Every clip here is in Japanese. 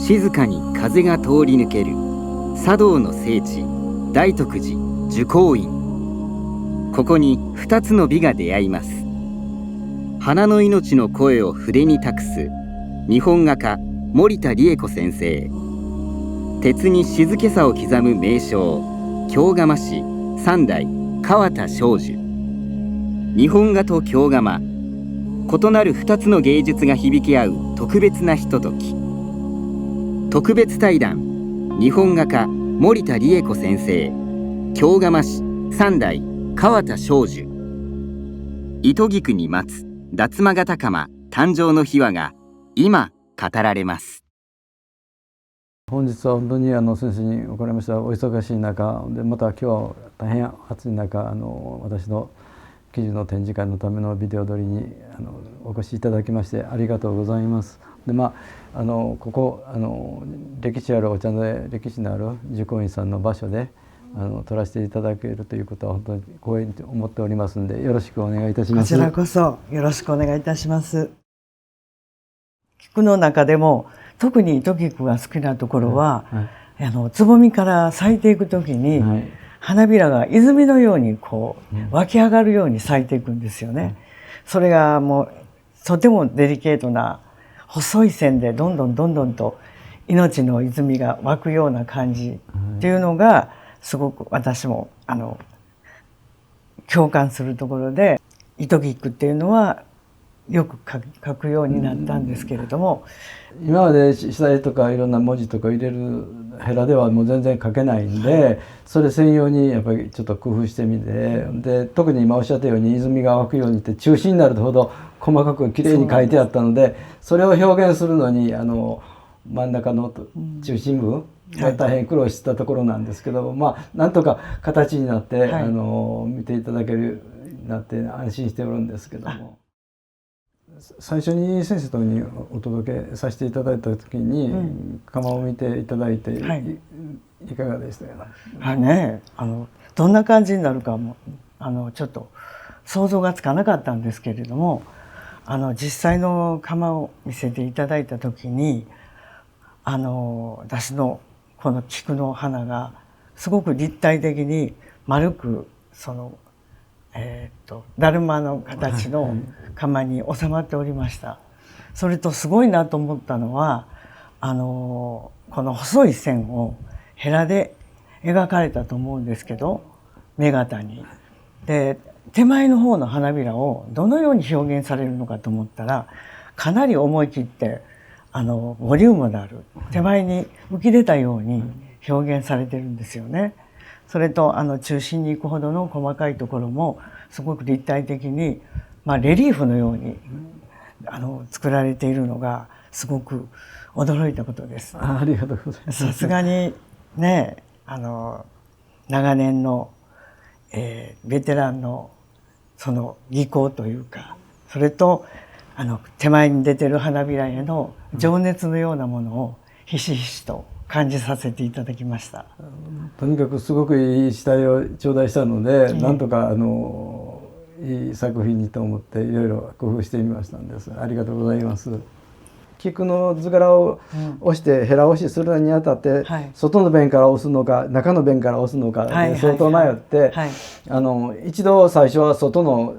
静かに風が通り抜ける茶道の聖地大徳寺寿光院。ここに2つの美が出会います。花の命の声を筆に託す日本画家森田理恵子先生。鉄に静けさを刻む名匠京釜師三代川田庄司。日本画と京釜、異なる2つの芸術が響き合う特別なひととき。特別対談、日本画家森田理恵子先生、京釜師三代川田庄司。糸菊に待つ脱馬型釜誕生の秘話が今語られます。本日は本当に先生におかれましたお忙しい中で、また今日は大変暑い中、私の記事の展示会のためのビデオ撮りにお越しいただきましてありがとうございます。でここ歴史あるお茶で歴史のある寿光院さんの場所で撮らせていただけるということは本当に光栄に思っておりますので、よろしくお願いいたします。こちらこそよろしくお願いいたします。菊の中でも特に糸菊が好きなところは、つぼみから咲いていくときに、花びらが泉のように湧き上がるように咲いていくんですよね。それがもうとてもデリケートな細い線でどんどんと命の泉が湧くような感じっていうのがすごく私も共感するところで、糸菊っていうのはよく書くようになったんですけれども、今まで下絵とかいろんな文字とか入れるヘラではもう全然書けないんで、それ専用にやっぱりちょっと工夫してみて、で特に今おっしゃったように泉が湧くようにって中心になるほど細かくきれいに書いてあったので、それを表現するのに真ん中の中心部が大変苦労したところなんですけど、なんとか形になって、見ていただけるようになって安心しておるんですけども。最初に先生とにお届けさせていただいた時に、窯を見ていただいて、いかがでしたか？どんな感じになるかもちょっと想像がつかなかったんですけれども、実際の窯を見せていただいた時に私のこの菊の花がすごく立体的に丸くだるまの形の窯に収まっておりました。それとすごいなと思ったのはこの細い線をヘラで描かれたと思うんですけど、目型に。で手前の方の花びらをどのように表現されるのかと思ったら、かなり思い切ってボリュームのある手前に浮き出たように表現されてるんですよね。それと中心に行くほどの細かいところもすごく立体的に、レリーフのように作られているのがすごく驚いたことです。ありがとうございます。さすがにね、長年の、ベテランのその技巧というか、それと手前に出てる花びらへの情熱のようなものをひしひしと感じさせていただきました。とにかくすごくいい下絵を頂戴したので、なんとかいい作品にと思っていろいろ工夫してみましたんです。ありがとうございます。菊の図柄を押してヘラ押しするにあたって、外の弁から押すのか中の弁から押すのかで相当迷って、一度最初は外の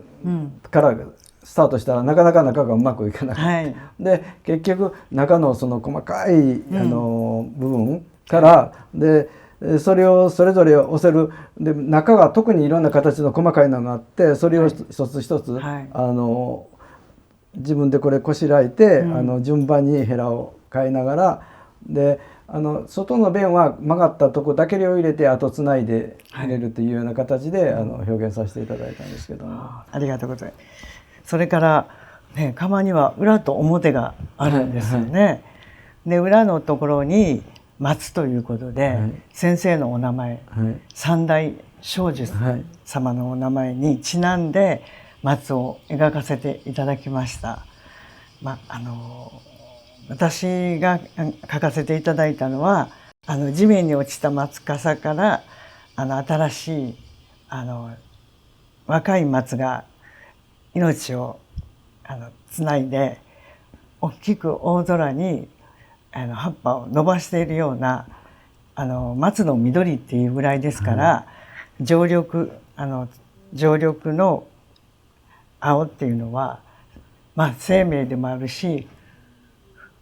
からスタートしたらなかなか中がうまくいかなくて、で結局中のその細かい部分からでそれをそれぞれ押せるで、中が特にいろんな形の細かいのがあって、それを一つ一つ自分でこれこしらえて順番にヘラを変えながら、で外の弁は曲がったとこだけを入れてあとつないで入れるというような形で表現させていただいたんですけども。ありがとうございます。それから窯には裏と表があるんですよね。で裏のところに松ということで、先生のお名前、三代庄司様のお名前にちなんで松を描かせていただきました。私が描かせていただいたのは地面に落ちた松笠から新しい若い松が命をつないで大きく大空に葉っぱを伸ばしているような松の緑っていうぐらいですから、常緑の青っていうのは、生命でもあるし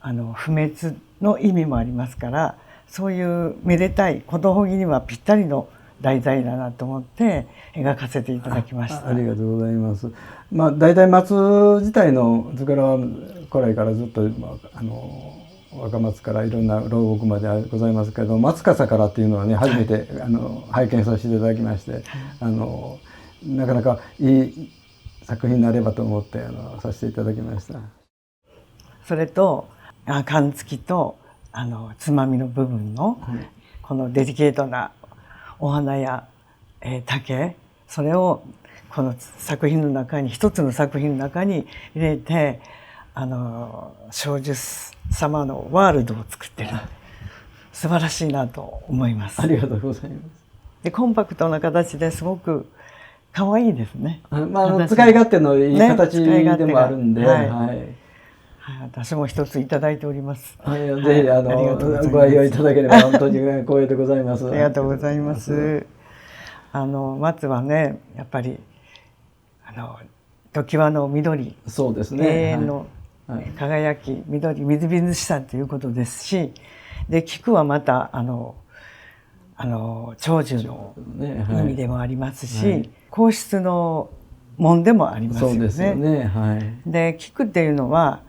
不滅の意味もありますから、そういうめでたい小道着にはぴったりの題材だなと思って描かせていただきました。ありがとうございます。大体松自体の図柄は古来からずっと、若松からいろんな老木までございますけど、松笠からっていうのはね初めて拝見させていただきまして、なかなかいい作品になればと思ってさせていただきました。それと缶付きとつまみの部分のこのデリケートなお花や竹、それをこの作品の中に、一つの作品の中に入れて庄司様のワールドを作ってる、素晴らしいなと思います。ありがとうございます。でコンパクトな形ですごく可愛いですね。使い勝手のいい形でもあるんで、私も一ついただいております。ぜひご愛用いただければ本当に光栄でございます。ありがとうございます。松はね、やっぱり常盤の緑、そうですね、永遠の輝き、緑、みずみずしさということですし、で菊はまた長寿の意味でもありますし、皇室の門でもありますよね。そうですよね。で菊っていうのは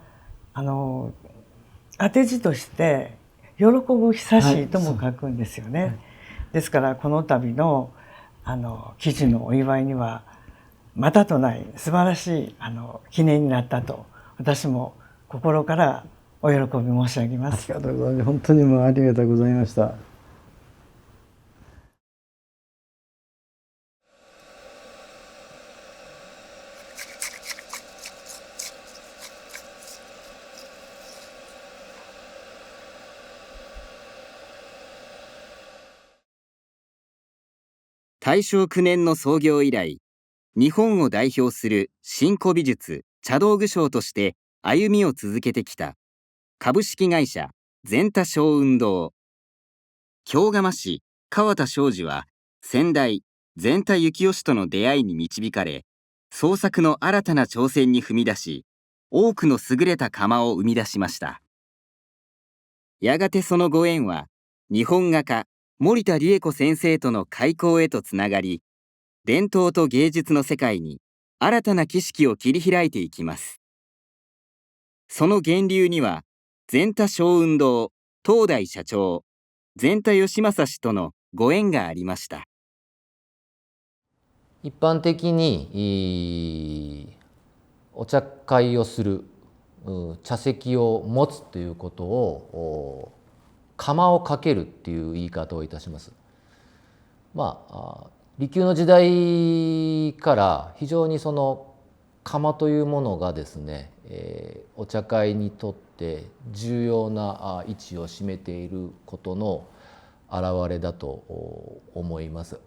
当て字として喜ぶ久しいとも書くんですよね。ですからこの度の喜寿のお祝いにはまたとない素晴らしい記念になったと、私も心からお喜び申し上げます。ありがとうございます。本当にもうありがとうございました。大正9年の創業以来、日本を代表する新古美術茶道具商として歩みを続けてきた株式会社善太商運堂。京釜市川田庄司は先代善太幸義との出会いに導かれ、創作の新たな挑戦に踏み出し、多くの優れた窯を生み出しました。やがてそのご縁は日本画家森田理恵子先生との開講へとつながり、伝統と芸術の世界に新たな景色を切り開いていきます。その源流には善太商運堂当代社長善太義正氏とのご縁がありました。一般的にお茶会をする、茶席を持つということを釜をかけるっていう言い方をいたします。利休の時代から非常にその釜というものがですね、お茶会にとって重要な位置を占めていることの表れだと思います。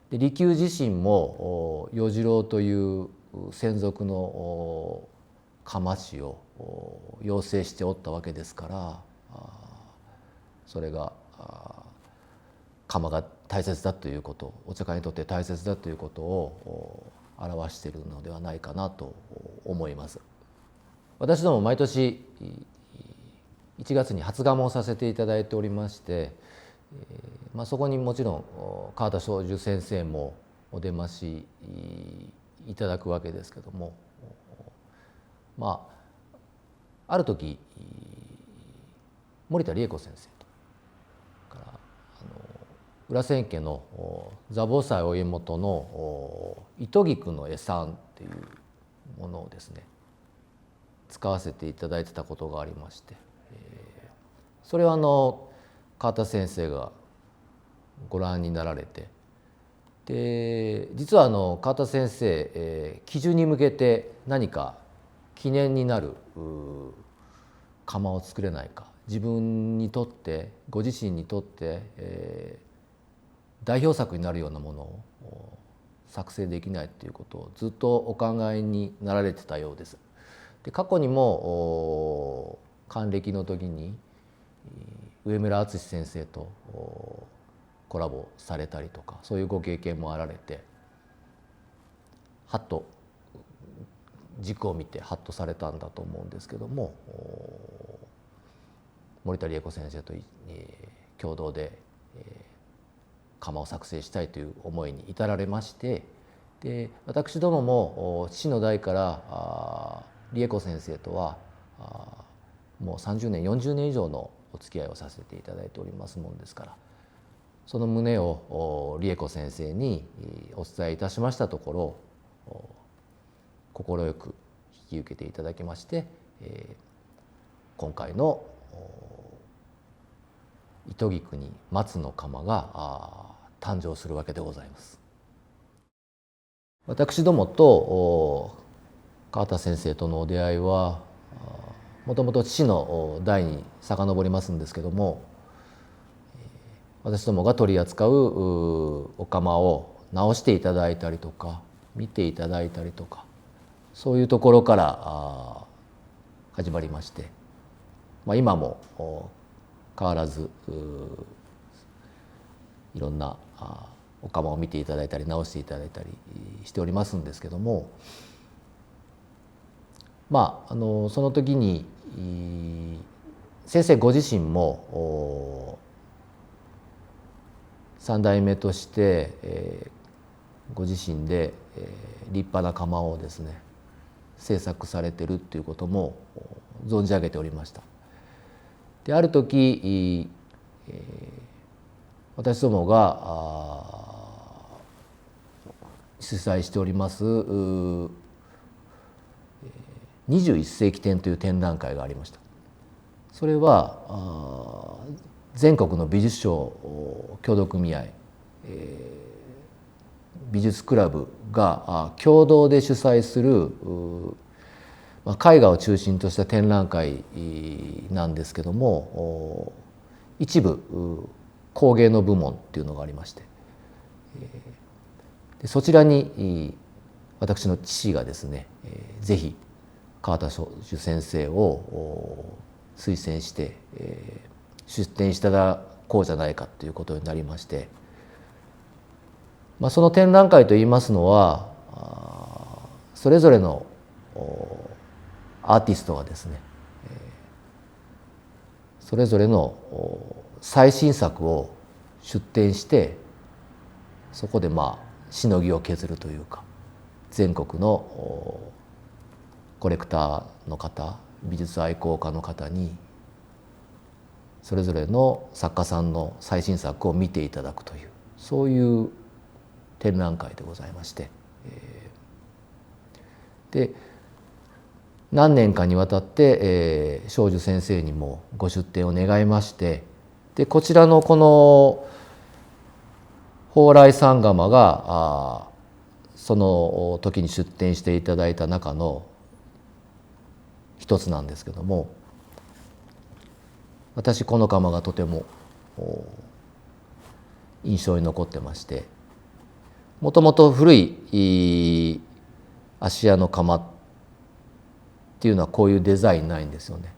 で利休自身も与次郎という専属の釜師を養成しておったわけですから、それが釜が大切だということ、お茶会にとって大切だということを表しているのではないかなと思います。私ども毎年1月に初釜をさせていただいておりまして、そこにもちろん川田庄司先生もお出ましいただくわけですけども、ある時森田理恵子先生から裏千家の座菩薩お家元の糸菊の絵さんっていうものをですね使わせていただいてたことがありまして、それは川田先生がご覧になられて、で実は川田先生、喜寿に向けて何か記念になる釜を作れないか、自分にとってご自身にとって、代表作になるようなものを作成できないということをずっとお考えになられてたようです。で過去にも還暦の時に上村淳先生とコラボされたりとか、そういうご経験もあられて、はっと軸を見てハッとされたんだと思うんですけども、森田理恵子先生と共同で釜を作成したいという思いに至られまして、で私どもも父の代から理恵子先生とはもう30年40年以上のお付き合いをさせていただいておりますもんですから、その旨を理恵子先生にお伝えいたしましたところ、快く引き受けていただきまして、今回の糸菊に松の釜が誕生するわけでございます。私どもと川田先生とのお出会いはもともと父の代に遡りますんですけども、私どもが取り扱うお釜を直していただいたりとか見ていただいたりとか、そういうところから始まりまして、今も変わらずいろんなお釜を見ていただいたり直していただいたりしておりますんですけども、その時に先生ご自身も3代目としてご自身で立派な釜をですね制作されてるっていうことも存じ上げておりました。である時私どもが主催しております21世紀展という展覧会がありました。それは全国の美術商協同組合、美術クラブが共同で主催する絵画を中心とした展覧会なんですけども、一部工芸の部門っていうのがありまして、でそちらに私の父がですねぜひ川田庄司先生を推薦して出展していただこうじゃないかということになりまして、その展覧会といいますのはそれぞれのアーティストがですねそれぞれの最新作を出展して、そこでしのぎを削るというか、全国のコレクターの方、美術愛好家の方にそれぞれの作家さんの最新作を見ていただくという、そういう展覧会でございまして、で何年かにわたって庄司先生にもご出展を願いまして、でこちらのこの蓬莱三釜がその時に出展していただいた中の一つなんですけども、私この釜がとても印象に残ってまして、もともと古い芦屋の釜っていうのはこういうデザインないんですよね。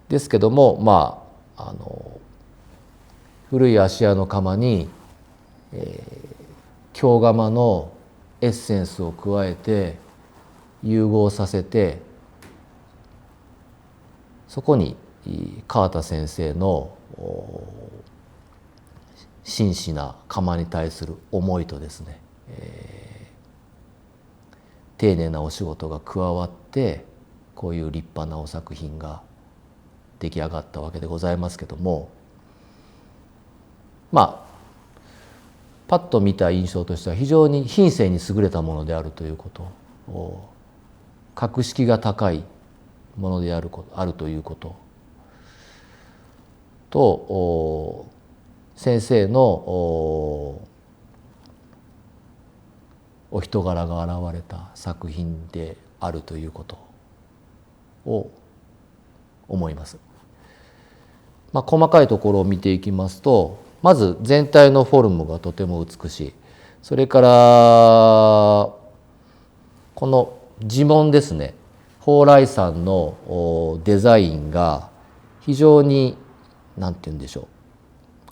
ですけども古い芦屋の釜に京釜のエッセンスを加えて融合させて、そこに川田先生の真摯な釜に対する思いとですね、丁寧なお仕事が加わって、こういう立派なお作品が出来上がったわけでございますけども、パッと見た印象としては非常に品性に優れたものであるということを、格式が高いものであるということと、先生のお人柄が現れた作品であるということを思います。細かいところを見ていきますと、まず全体のフォルムがとても美しい。それからこの地紋ですね、蓬莱さんのデザインが非常に何て言うんでしょ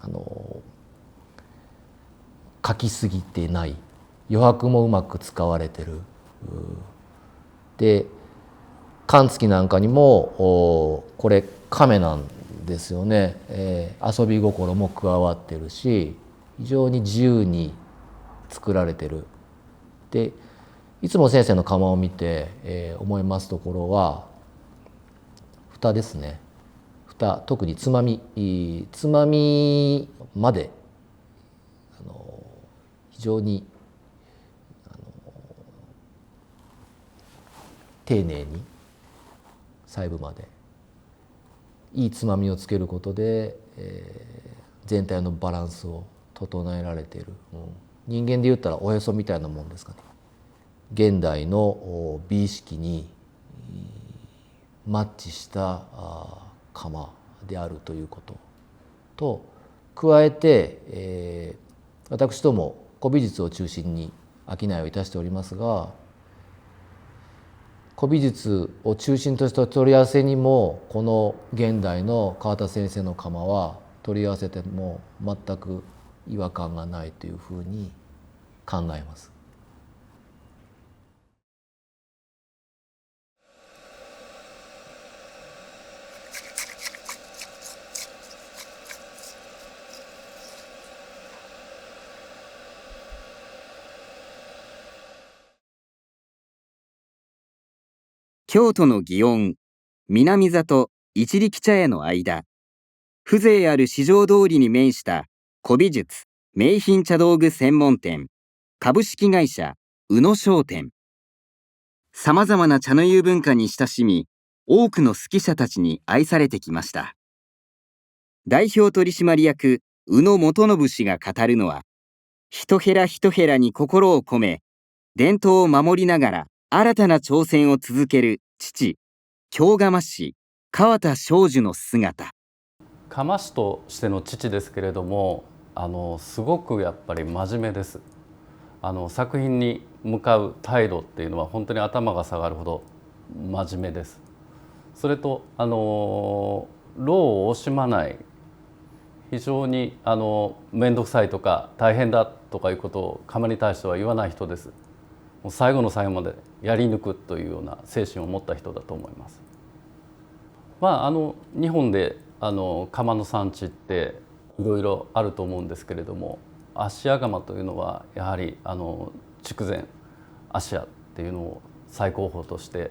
う、描きすぎてない、余白もうまく使われてる。で勘付きなんかにもこれ亀なんですよね、遊び心も加わってるし非常に自由に作られてる。でいつも先生の窯を見て、思いますところは蓋ですね。蓋、特につまみまで非常に丁寧に細部までいいつまみをつけることで、全体のバランスを整えられている、人間で言ったらおへそみたいなもんですかね。現代の美意識にマッチした窯であるということと加えて、私ども古美術を中心に商いをいたしておりますが、古美術を中心とした取り合わせにもこの現代の川田先生の窯は取り合わせても全く違和感がないというふうに考えます。京都の祇園、南里一力茶屋の間、風情ある四条通りに面した古美術名品茶道具専門店、株式会社宇野商店。さまざまな茶の湯文化に親しみ、多くの好き者たちに愛されてきました。代表取締役宇野元信氏が語るのは、一へら一へらに心を込め、伝統を守りながら新たな挑戦を続ける父、京釜師川田庄司の姿。釜師としての父ですけれども、すごくやっぱり真面目です。作品に向かう態度っていうのは本当に頭が下がるほど真面目です。それと労を惜しまない、非常に面倒くさいとか大変だとかいうことを窯に対しては言わない人です。もう最後の最後までやり抜くというような精神を持った人だと思います。日本で窯の産地っていろいろあると思うんですけれども、芦屋窯というのはやはり筑前芦屋っていうのを最高峰として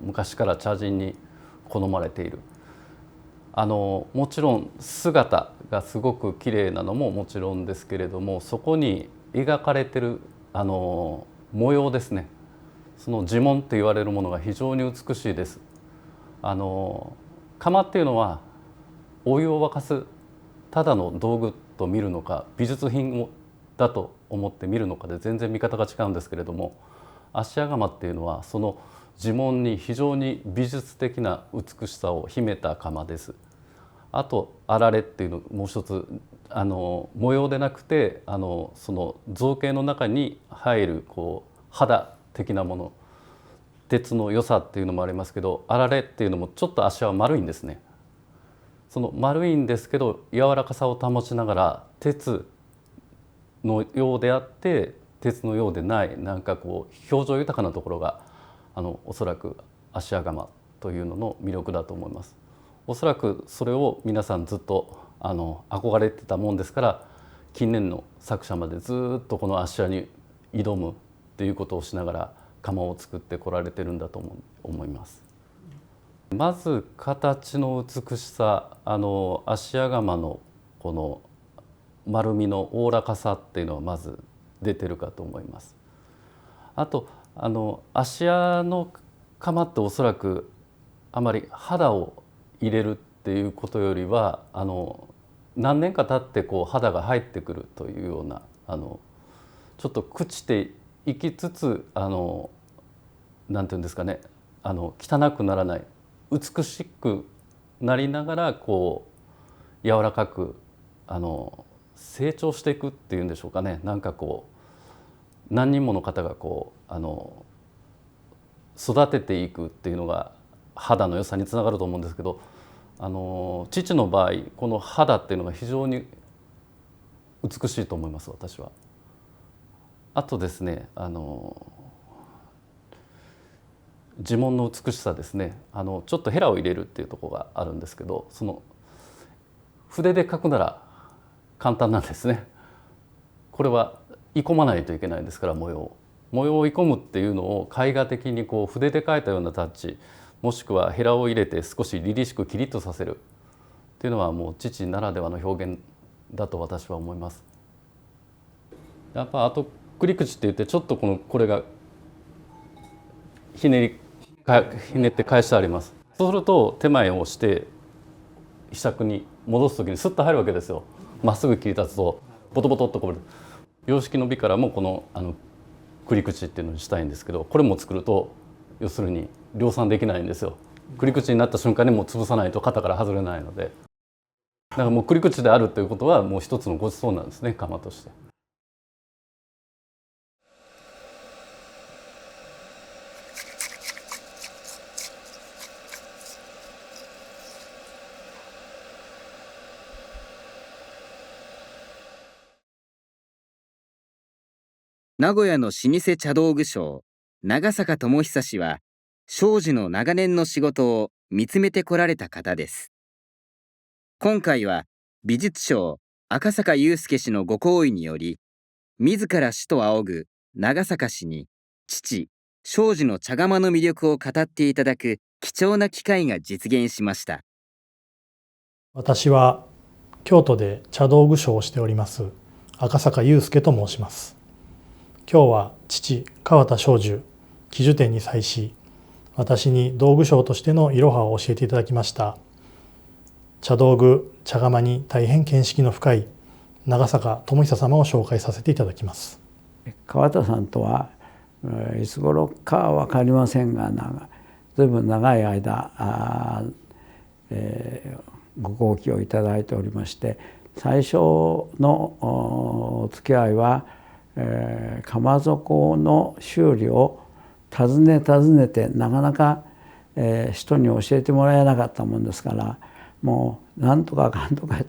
昔から茶人に好まれている。もちろん姿がすごく綺麗なのももちろんですけれども、そこに描かれてる模様ですね、その地紋と言われるものが非常に美しいです。窯っていうのはお湯を沸かすただの道具と見るのか美術品だと思って見るのかで全然見方が違うんですけれども、芦屋窯っていうのはその地紋に非常に美術的な美しさを秘めた窯です。あとあられっていうのもう一つ模様でなくてその造形の中に入る肌的なもの、鉄の良さっていうのもありますけど、あられっていうのもちょっと足は丸いんですね。その丸いんですけど柔らかさを保ちながら鉄のようであって鉄のようでない、なんか表情豊かなところがおそらく芦屋窯というのの魅力だと思います。おそらくそれを皆さんずっと憧れてたもんですから、近年の作者までずっとこの芦屋に挑むっていうことをしながら窯を作ってこられてるんだと思います。まず形の美しさ、芦屋窯のこの丸みのおおらかさっていうのはまず出てるかと思います。あと芦屋の窯っておそらくあまり肌を入れるっていうことよりは何年か経って肌が入ってくるというようなちょっと朽ちていきつつなんていうんですかね、汚くならない、美しくなりながら柔らかく成長していくっていうんでしょうかね。なんか何人もの方が育てていくっていうのが肌の良さにつながると思うんですけど、父の場合この肌っていうのが非常に美しいと思います、私は。あとですね、地紋の美しさですね。ちょっとヘラを入れるっていうところがあるんですけど、その筆で描くなら簡単なんですね。これは鋳込まないといけないんですから、模様を鋳込むっていうのを絵画的にこう筆で描いたようなタッチ、もしくはヘラを入れて少し凛々しくキリッとさせるっていうのはもう父ならではの表現だと私は思います。やっぱあと繰り口って言ってちょっとこれがひねって返してあります。そうすると手前を押して被釈に戻す時にスッと入るわけですよ。まっすぐ切り立つとボトボトっとこぼれる。様式の美からもこの繰り口っていうのにしたいんですけど、これも作ると要するに量産できないんですよ。繰り口になった瞬間にもう潰さないと型から外れないので、だからもう繰り口であるということはもう一つのごちそうなんですね、窯として。名古屋の老舗茶道具商、長坂智久氏は、庄司の長年の仕事を見つめてこられた方です。今回は美術商赤坂祐介氏のご厚意により、自ら師と仰ぐ長坂氏に父庄司の茶釜の魅力を語っていただく貴重な機会が実現しました。私は京都で茶道具商をしております赤坂祐介と申します。今日は父川田庄司喜寿展に際し、私に道具商としてのいろはを教えていただきました茶道具茶釜に大変見識の深い長坂智久様を紹介させていただきます。川田さんとはいつ頃かは分かりませんが、ずいぶん長い間ご好意をいただいておりまして、最初のお付き合いは釜底の修理を訪ねてなかなか人に教えてもらえなかったもんですから、もうなんとかかんとか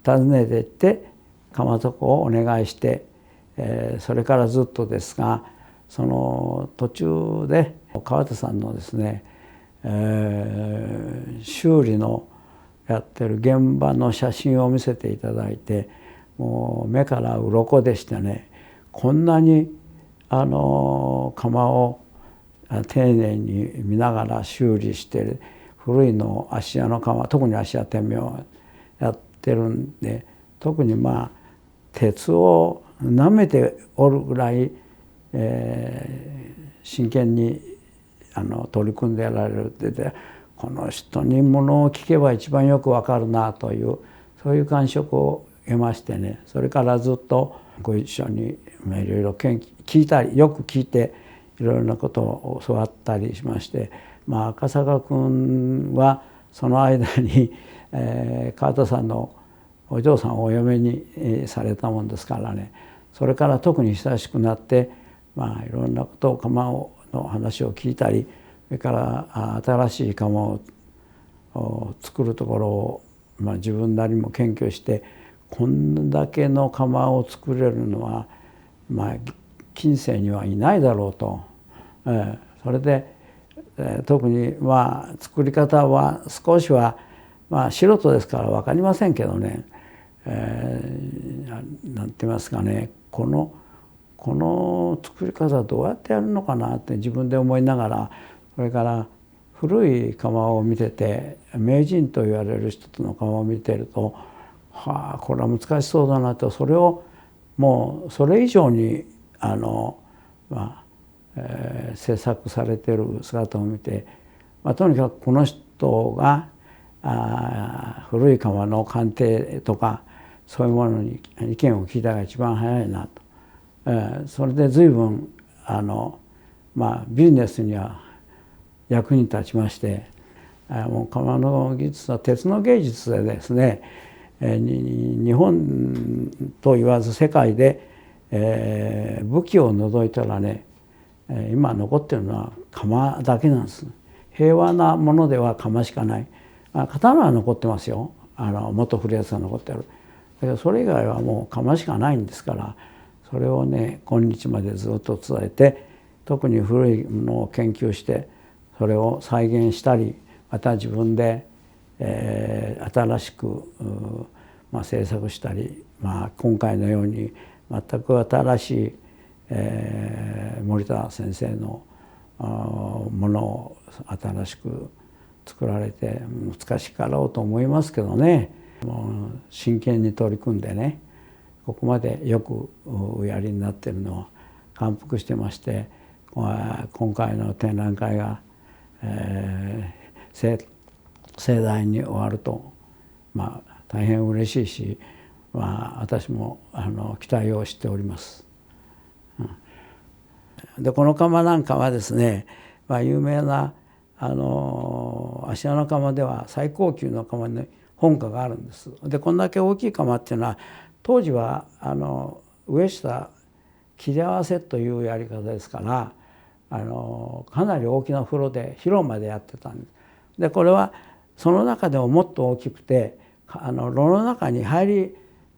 訪ねていって釜底をお願いして、それからずっとですが、その途中で川田さんのですね、修理のやってる現場の写真を見せていただいて、もう目から鱗でしてね、こんなに窯を丁寧に見ながら修理してる古いの芦屋の窯、特に芦屋天明をやってるんで、特に鉄を舐めておるぐらい、真剣に取り組んでやられるって言って、この人にものを聞けば一番よくわかるなという、そういう感触を得ましてね、それからずっとご一緒にいろいろ聞いたり、よく聞いていろいろなことを教わったりしまして、赤坂君はその間に、川田さんのお嬢さんをお嫁にされたもんですからね、それから特に親しくなって、いろんなことを窯の話を聞いたり、それから新しい窯を作るところを、自分なりも研究して、こんだけの窯を作れるのは、近世にはいないだろうと、それで、特に作り方は少しは、素人ですから分かりませんけどね、なんて言いますかね、この作り方どうやってやるのかなって自分で思いながら、それから古い窯を見てて、名人と言われる人の窯を見てると、これは難しそうだなと、それをもうそれ以上に制作されている姿を見て、とにかくこの人が古い窯の鑑定とかそういうものに意見を聞いたのが一番早いなと、それで随分ビジネスには役に立ちまして、もう窯の技術は鉄の芸術でですね、日本と言わず世界で武器を除いたらね、今残ってるのは窯だけなんです。平和なものでは窯しかない。刀は残ってますよ。元古いやつが残ってある。だけどそれ以外はもう窯しかないんですから、それをね今日までずっと伝えて、特に古いものを研究してそれを再現したり、また自分で、新しく、制作したり、今回のように全く新しい、森田先生のものを新しく作られて難しかろうと思いますけどね、もう真剣に取り組んでね、ここまでよくおやりになっているのを感服してまして、今回の展覧会が、盛大に終わると、大変嬉しいし、私も期待をしております。でこの窯なんかはですね、有名な芦屋の窯では最高級の窯に本家があるんです。でこんだけ大きい窯っていうのは当時は上下切り合わせというやり方ですから、かなり大きな風呂で広間でやってたんです。でこれはその中でももっと大きくて炉の中に入り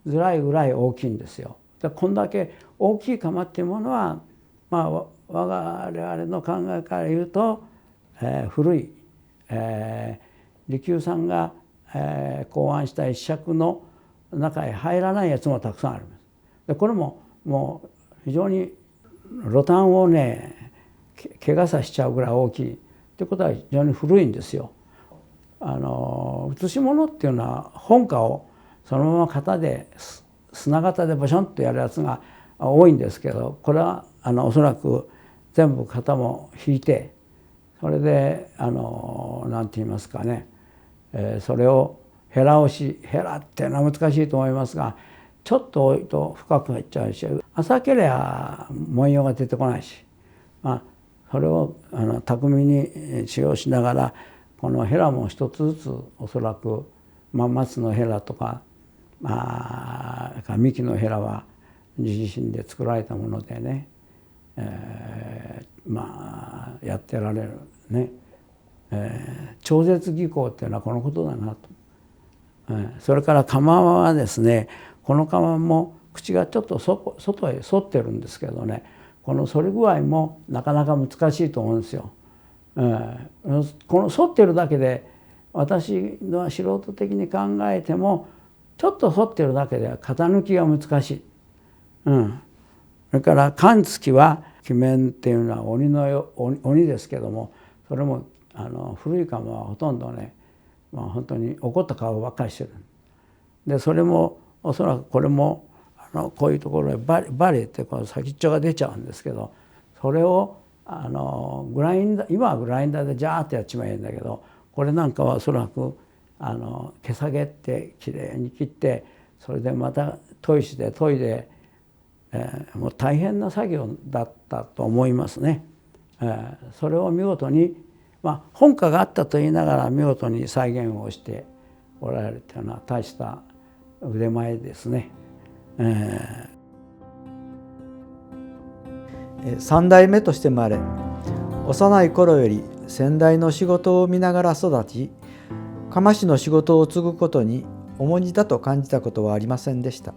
づらいぐらい大きいんですよ。でこんだけ大きい窯っていうものは、我々の考えから言うと、古い、利休さんが、考案した一尺の中へ入らないやつもたくさんあります。でこれももう非常に炉炭をね怪我さしちゃうぐらい大きいってことは非常に古いんですよ。写し物っていうのは本家をそのまま型で砂型でボションとやるやつが多いんですけど、これはおそらく全部型も引いて、それで何て言いますかね、それをヘラ押し、ヘラっていうのは難しいと思いますが、ちょっと置いと深くなっちゃうし、浅ければ文様が出てこないし、それを巧みに使用しながら、このヘラも一つずつおそらく松のヘラとか幹のヘラは自身で作られたものでね、やってられるね、超絶技巧っていうのはこのことだなと。それから窯はですね、この窯も口がちょっと外へ反ってるんですけどね、この反り具合もなかなか難しいと思うんですよ。この反ってるだけで私の素人的に考えてもちょっと反ってるだけでは型抜きが難しい。それから勘付きは鬼面っていうのは鬼ですけども、それも古い窯はほとんどね、本当に怒った顔ばっかりしてる。でそれもおそらくこれもこういうところでバリってこう先っちょが出ちゃうんですけど、それをグラインダー、今はグラインダーでジャーってやっちまえばいいんだけど、これなんかはおそらく毛下げってきれいに切って、それでまた砥石で研いで、もう大変な作業だったと思いますね。それを見事に、本家があったと言いながら見事に再現をしておられるというのは大した腕前ですね。3代目として生まれ、幼い頃より先代の仕事を見ながら育ち、窯師の仕事を継ぐことに重荷だと感じたことはありませんでした。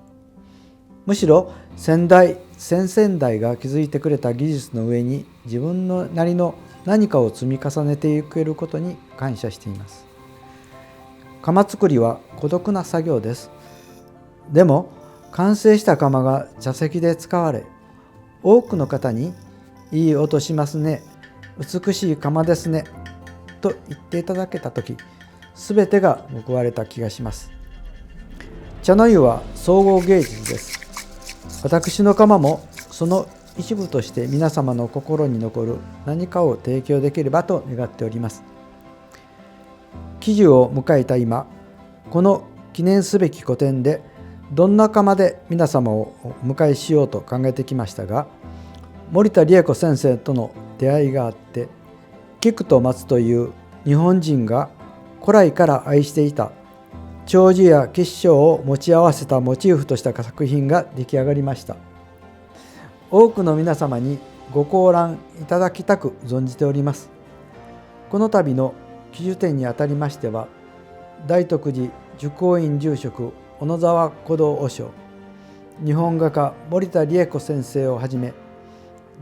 むしろ先代先々代が築いてくれた技術の上に自分のなりの何かを積み重ねていけることに感謝しています。窯作りは孤独な作業です。でも完成した窯が茶席で使われ、多くの方にいい音しますね、美しい窯ですねと言っていただけたとき、すべてが報われた気がします。茶の湯は総合芸術です。私の窯もその一部として皆様の心に残る何かを提供できればと願っております。喜寿を迎えた今、この記念すべき個展でどんな窯で皆様をお迎えしようと考えてきましたが、森田理恵子先生との出会いがあって、菊と松という日本人が古来から愛していた長寿や吉祥を持ち合わせたモチーフとした作品が出来上がりました。多くの皆様にご高覧いただきたく存じております。この度の喜寿典にあたりましては、大徳寺寿光院住職小野沢古道和尚、日本画家森田理恵子先生をはじめ、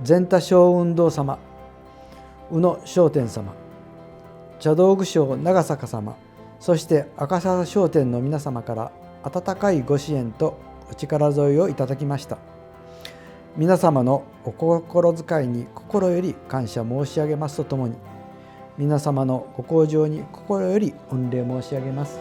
善太小雲堂様、宇野商店様、茶道具商長坂様、そして赤坂商店の皆様から温かいご支援とお力添えをいただきました。皆様のお心遣いに心より感謝申し上げますとともに、皆様のご厚情に心より御礼申し上げます。